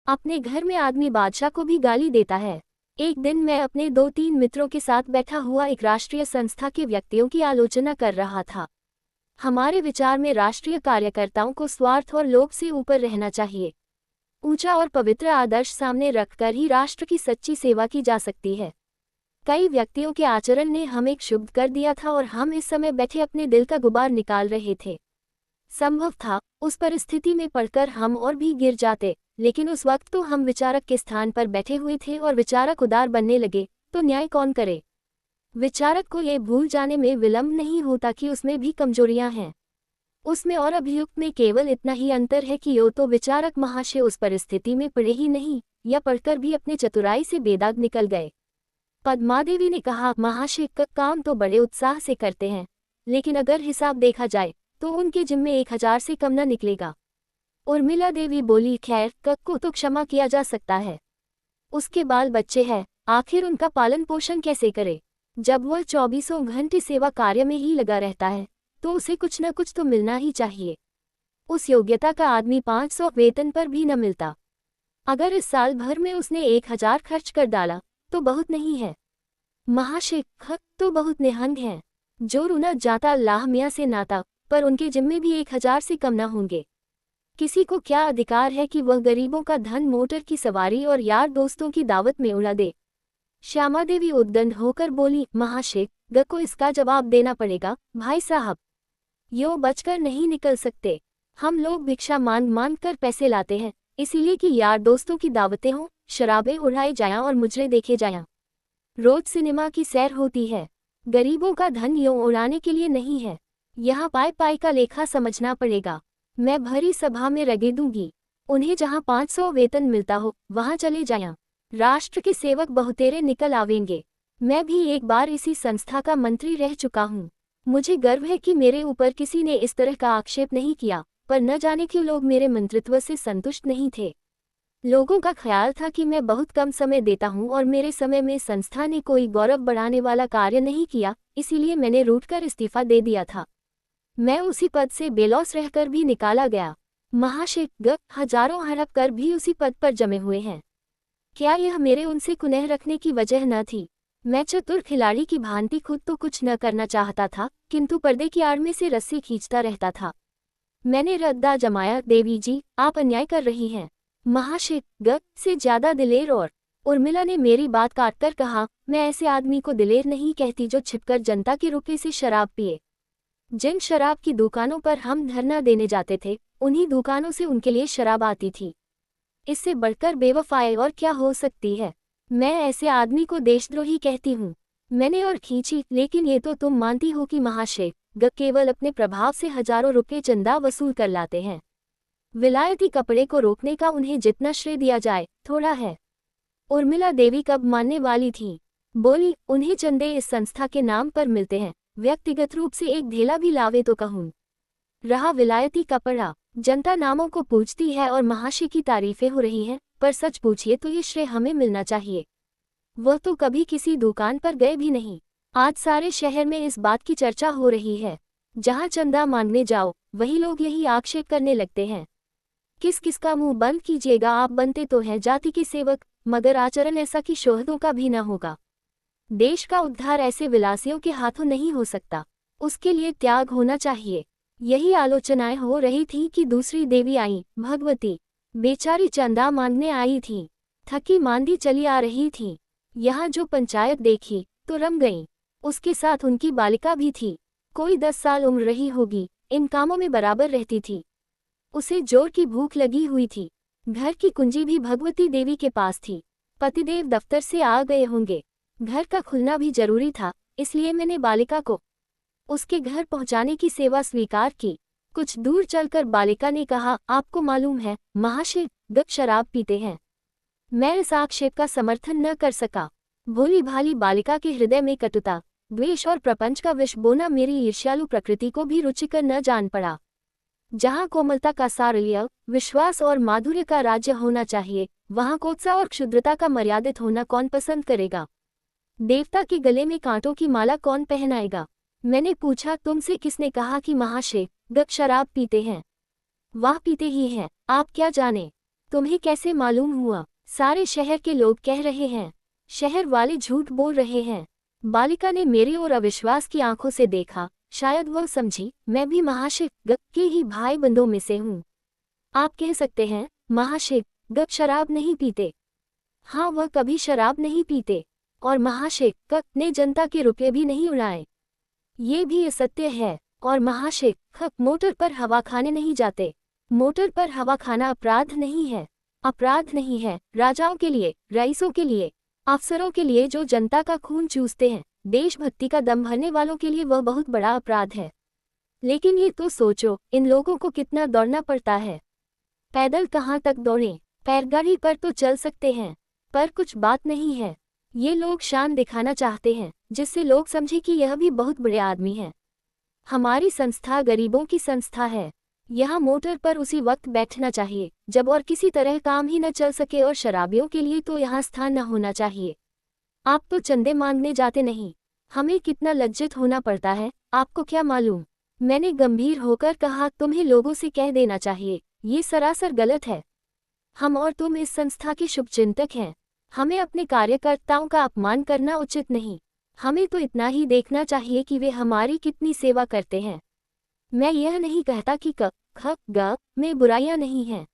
अपने घर में आदमी बादशाह को भी गाली देता है। एक दिन मैं अपने 2-3 मित्रों के साथ बैठा हुआ एक राष्ट्रीय संस्था के व्यक्तियों की आलोचना कर रहा था। हमारे विचार में राष्ट्रीय कार्यकर्ताओं को स्वार्थ और लोभ से ऊपर रहना चाहिए। ऊंचा और पवित्र आदर्श सामने रखकर ही राष्ट्र की सच्ची सेवा की जा सकती है। कई व्यक्तियों के आचरण ने हमें क्षुब्ध कर दिया था और हम इस समय बैठे अपने दिल का गुबार निकाल रहे थे। संभव था उस परिस्थिति में पड़कर हम और भी गिर जाते, लेकिन उस वक्त तो हम विचारक के स्थान पर बैठे हुए थे और विचारक उदार बनने लगे, तो न्याय कौन करे। विचारक को ये भूल जाने में विलंब नहीं होता कि उसमें भी कमजोरियां हैं। उसमें और अभियुक्त में केवल इतना ही अंतर है कि यो तो विचारक महाशय उस परिस्थिति में पड़े ही नहीं, या पढ़कर भी अपने चतुराई से बेदाग निकल गए। पद्मादेवी ने कहा, महाशय का काम तो बड़े उत्साह से करते हैं, लेकिन अगर हिसाब देखा जाए तो उनके जिम्मे 1000 से कम न निकलेगा। उर्मिला देवी बोली, खैर कक को तो क्षमा किया जा सकता है, उसके बाल बच्चे हैं, आखिर उनका पालन पोषण कैसे करे। जब वह 24 घंटे सेवा कार्य में ही लगा रहता है तो उसे कुछ न कुछ तो मिलना ही चाहिए। उस योग्यता का आदमी 500 वेतन पर भी न मिलता। अगर इस साल भर में उसने 1000 खर्च कर डाला तो बहुत नहीं है। महाशय तो बहुत निहंग हैं, जो रुना जाता अल्लाह मियाँ से नाता, पर उनके जिम्मे भी 1000 से कम न होंगे। किसी को क्या अधिकार है कि वह गरीबों का धन मोटर की सवारी और यार दोस्तों की दावत में उड़ा दे। श्यामा देवी उद्दंड होकर बोली, महाशय ग को इसका जवाब देना पड़ेगा भाई साहब, यो बचकर नहीं निकल सकते। हम लोग भिक्षा मांग कर पैसे लाते हैं, इसीलिए कि यार दोस्तों की दावतें हों, शराबें उड़ाई जाया और मुजरे देखे जाया। रोज सिनेमा की सैर होती है। गरीबों का धन यो उड़ाने के लिए नहीं है। यहाँ पाई का लेखा समझना पड़ेगा। मैं भरी सभा में रगे दूंगी, उन्हें जहाँ 500 वेतन मिलता हो वहाँ चले जाया। राष्ट्र के सेवक बहुतेरे निकल आवेंगे। मैं भी एक बार इसी संस्था का मंत्री रह चुका हूँ। मुझे गर्व है कि मेरे ऊपर किसी ने इस तरह का आक्षेप नहीं किया, पर न जाने क्यों लोग मेरे मंत्रित्व से संतुष्ट नहीं थे। लोगों का ख्याल था कि मैं बहुत कम समय देता हूँ और मेरे समय में संस्था ने कोई गौरव बढ़ाने वाला कार्य नहीं किया, इसीलिए मैंने रूठकर इस्तीफा दे दिया था। मैं उसी पद से बेलौस रहकर भी निकाला गया। महाशय हजारों हड़प कर भी उसी पद पर जमे हुए हैं। क्या यह मेरे उनसे कुनेह रखने की वजह न थी? मैं चतुर खिलाड़ी की भांति खुद तो कुछ न करना चाहता था, किंतु पर्दे की आड़ में से रस्सी खींचता रहता था। मैंने रद्दा जमाया, देवी जी आप अन्याय कर रही हैं। महाशय से ज्यादा दिलेर। और उर्मिला ने मेरी बात काटकर कहा, मैं ऐसे आदमी को दिलेर नहीं कहती जो छिपकर जनता के रुपये से शराब पिए। जिन शराब की दुकानों पर हम धरना देने जाते थे, उन्हीं दुकानों से उनके लिए शराब आती थी। इससे बढ़कर बेवफाई और क्या हो सकती है? मैं ऐसे आदमी को देशद्रोही कहती हूँ। मैंने और खींची, लेकिन ये तो तुम मानती हो कि महाशय केवल अपने प्रभाव से हजारों रुपये चंदा वसूल कर लाते हैं। विलायती कपड़े को रोकने का उन्हें जितना श्रेय दिया जाए थोड़ा है। उर्मिला देवी कब मानने वाली थी, बोली, उन्हें चंदे इस संस्था के नाम पर मिलते हैं, व्यक्तिगत रूप से एक ढेला भी लावे तो कहूँ। रहा विलायती कपड़ा, जनता नामों को पूछती है और महाशय की तारीफें हो रही हैं, पर सच पूछिए तो ये श्रेय हमें मिलना चाहिए। वह तो कभी किसी दुकान पर गए भी नहीं। आज सारे शहर में इस बात की चर्चा हो रही है। जहाँ चंदा मांगने जाओ वही लोग यही आक्षेप करने लगते हैं। किस किस का मुंह बंद कीजिएगा, आप बनते तो हैं जाति के सेवक, मगर आचरण ऐसा कि शोहदों का भी न होगा। देश का उद्धार ऐसे विलासियों के हाथों नहीं हो सकता, उसके लिए त्याग होना चाहिए। यही आलोचनाएं हो रही थी कि दूसरी देवी आई, भगवती। बेचारी चंदा मांगने आई थी, थकी मांदी चली आ रही थी। यहाँ जो पंचायत देखी तो रम गई। उसके साथ उनकी बालिका भी थी, कोई 10 साल उम्र रही होगी, इन कामों में बराबर रहती थी। उसे जोर की भूख लगी हुई थी। घर की कुंजी भी भगवती देवी के पास थी। पतिदेव दफ्तर से आ गए होंगे, घर का खुलना भी जरूरी था, इसलिए मैंने बालिका को उसके घर पहुंचाने की सेवा स्वीकार की। कुछ दूर चलकर बालिका ने कहा, आपको मालूम है महाशय शराब पीते हैं। मैं इस आक्षेप का समर्थन न कर सका। भोली भाली बालिका के हृदय में कटुता, द्वेष और प्रपंच का विष बोना मेरी ईर्ष्यालु प्रकृति को भी रुचिकर न जान पड़ा। जहाँ कोमलता का सारल्य, विश्वास और माधुर्य का राज्य होना चाहिए, वहाँ कोत्सा और क्षुद्रता का मर्यादित होना कौन पसंद करेगा? देवता के गले में कांटों की माला कौन पहनाएगा? मैंने पूछा, तुमसे किसने कहा कि महाशय शराब पीते हैं? वाह, पीते ही हैं, आप क्या जाने। तुम्हें कैसे मालूम हुआ? सारे शहर के लोग कह रहे हैं। शहर वाले झूठ बोल रहे हैं। बालिका ने मेरी ओर अविश्वास की आंखों से देखा। शायद वह समझी मैं भी महाशय ग के ही भाई बंदों में से हूँ। आप कह सकते हैं महाशय ग शराब नहीं पीते। हाँ, वह कभी शराब नहीं पीते। और महाशय क ने जनता के रुपये भी नहीं उड़ाए। ये भी असत्य है। और महाशय ख मोटर पर हवा खाने नहीं जाते। मोटर पर हवा खाना अपराध नहीं है। अपराध नहीं है राजाओं के लिए, रईसों के लिए, अफसरों के लिए जो जनता का खून चूसते हैं, देशभक्ति का दम भरने वालों के लिए वह बहुत बड़ा अपराध है। लेकिन ये तो सोचो, इन लोगों को कितना दौड़ना पड़ता है। पैदल कहाँ तक दौड़ें? बैलगाड़ी पर तो चल सकते हैं, पर कुछ बात नहीं है। ये लोग शान दिखाना चाहते हैं, जिससे लोग समझे कि यह भी बहुत बड़े आदमी हैं। हमारी संस्था गरीबों की संस्था है। यहाँ मोटर पर उसी वक्त बैठना चाहिए जब और किसी तरह काम ही न चल सके, और शराबियों के लिए तो यहाँ स्थान न होना चाहिए। आप तो चंदे मांगने जाते नहीं। हमें कितना लज्जित होना पड़ता है, आपको क्या मालूम? मैंने गंभीर होकर कहा, तुम्हें लोगों से कह देना चाहिए, ये सरासर गलत है। हम और तुम इस संस्था के शुभचिंतक हैं। हमें अपने कार्यकर्ताओं का अपमान करना उचित नहीं। हमें तो इतना ही देखना चाहिए कि वे हमारी कितनी सेवा करते हैं। मैं यह नहीं कहता कि क ख ग में बुराइयां नहीं हैं।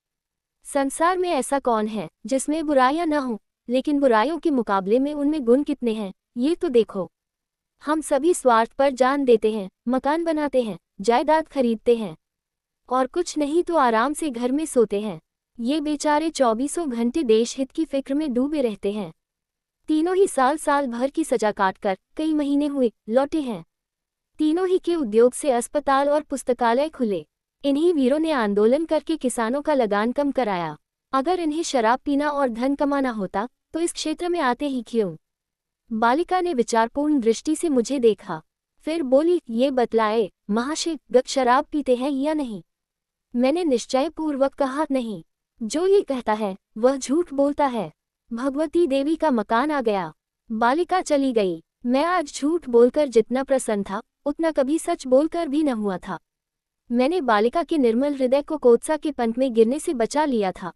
संसार में ऐसा कौन है जिसमें बुराइयां न हों, लेकिन बुराइयों के मुकाबले में उनमें गुण कितने हैं, ये तो देखो। हम सभी स्वार्थ पर जान देते हैं, मकान बनाते हैं, जायदाद खरीदते हैं, और कुछ नहीं तो आराम से घर में सोते हैं। ये बेचारे 24 घंटे देश हित की फिक्र में डूबे रहते हैं। तीनों ही साल भर की सजा काटकर कई महीने हुए लौटे हैं। तीनों ही के उद्योग से अस्पताल और पुस्तकालय खुले। इन्हीं वीरों ने आंदोलन करके किसानों का लगान कम कराया। अगर इन्हें शराब पीना और धन कमाना होता तो इस क्षेत्र में आते ही क्यों? बालिका ने विचारपूर्ण दृष्टि से मुझे देखा, फिर बोली, ये बतलाए महाशय ग शराब पीते हैं या नहीं? मैंने निश्चयपूर्वक कहा, नहीं। जो ये कहता है वह झूठ बोलता है। भगवती देवी का मकान आ गया। बालिका चली गई। मैं आज झूठ बोलकर जितना प्रसन्न था उतना कभी सच बोलकर भी न हुआ था। मैंने बालिका के निर्मल हृदय को कोत्सा के पंख में गिरने से बचा लिया था।